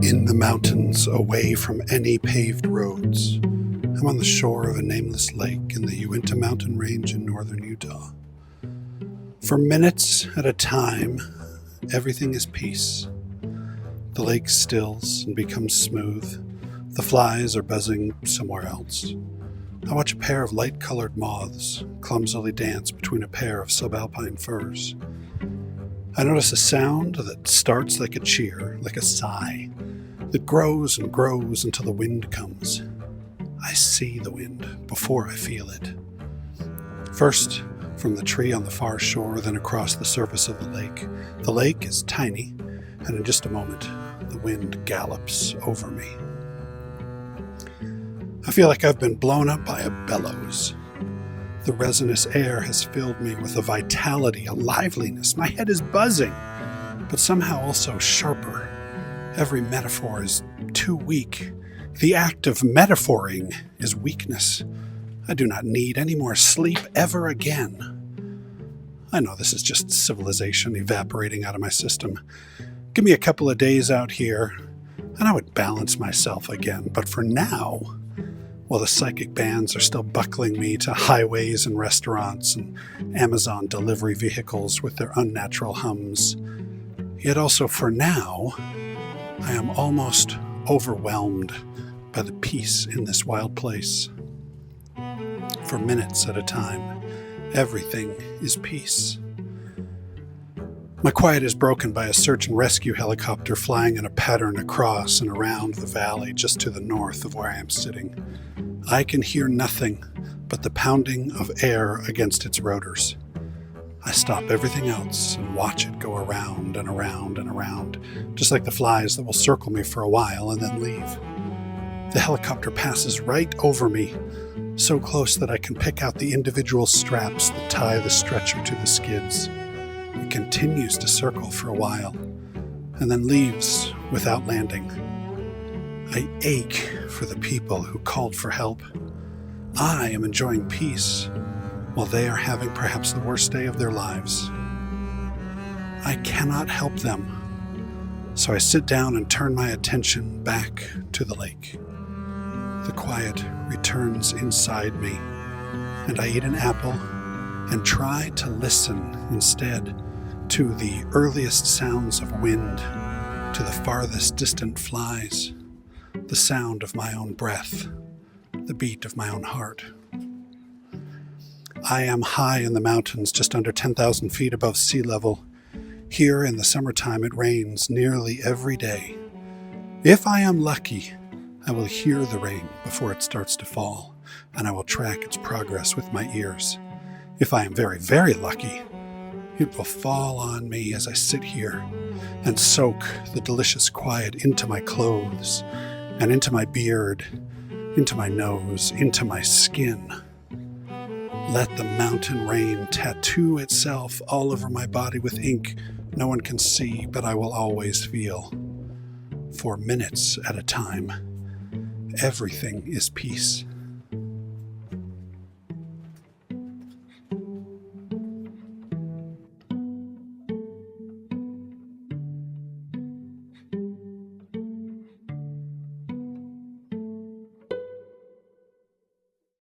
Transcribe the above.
in the mountains, away from any paved roads. I'm on the shore of a nameless lake in the Uinta mountain range in northern Utah. For minutes at a time, everything is peace. The lake stills and becomes smooth. The flies are buzzing somewhere else. I watch a pair of light-colored moths clumsily dance between a pair of subalpine firs. I notice a sound that starts like a cheer, like a sigh, that grows and grows until the wind comes. I see the wind before I feel it. First, from the tree on the far shore, then across the surface of the lake. The lake is tiny, and in just a moment, the wind gallops over me. I feel like I've been blown up by a bellows. The resinous air has filled me with a vitality, a liveliness. My head is buzzing, but somehow also sharper. Every metaphor is too weak. The act of metaphoring is weakness. I do not need any more sleep ever again. I know this is just civilization evaporating out of my system. Give me a couple of days out here, and I would balance myself again. But for now, while the psychic bands are still buckling me to highways and restaurants and Amazon delivery vehicles with their unnatural hums, yet also for now, I am almost overwhelmed by the peace in this wild place. For minutes at a time, everything is peace. My quiet is broken by a search and rescue helicopter flying in a pattern across and around the valley just to the north of where I am sitting. I can hear nothing but the pounding of air against its rotors. I stop everything else and watch it go around and around and around, just like the flies that will circle me for a while and then leave. The helicopter passes right over me, so close that I can pick out the individual straps that tie the stretcher to the skids. It continues to circle for a while, and then leaves without landing. I ache for the people who called for help. I am enjoying peace, while they are having perhaps the worst day of their lives. I cannot help them, so I sit down and turn my attention back to the lake. The quiet returns inside me, and I eat an apple and try to listen instead to the earliest sounds of wind, to the farthest distant flies, the sound of my own breath, the beat of my own heart. I am high in the mountains, just under 10,000 feet above sea level. Here in the summertime it rains nearly every day. If I am lucky, I will hear the rain before it starts to fall, and I will track its progress with my ears. If I am very, very lucky, it will fall on me as I sit here and soak the delicious quiet into my clothes and into my beard, into my nose, into my skin. Let the mountain rain tattoo itself all over my body with ink no one can see, but I will always feel. For minutes at a time, everything is peace.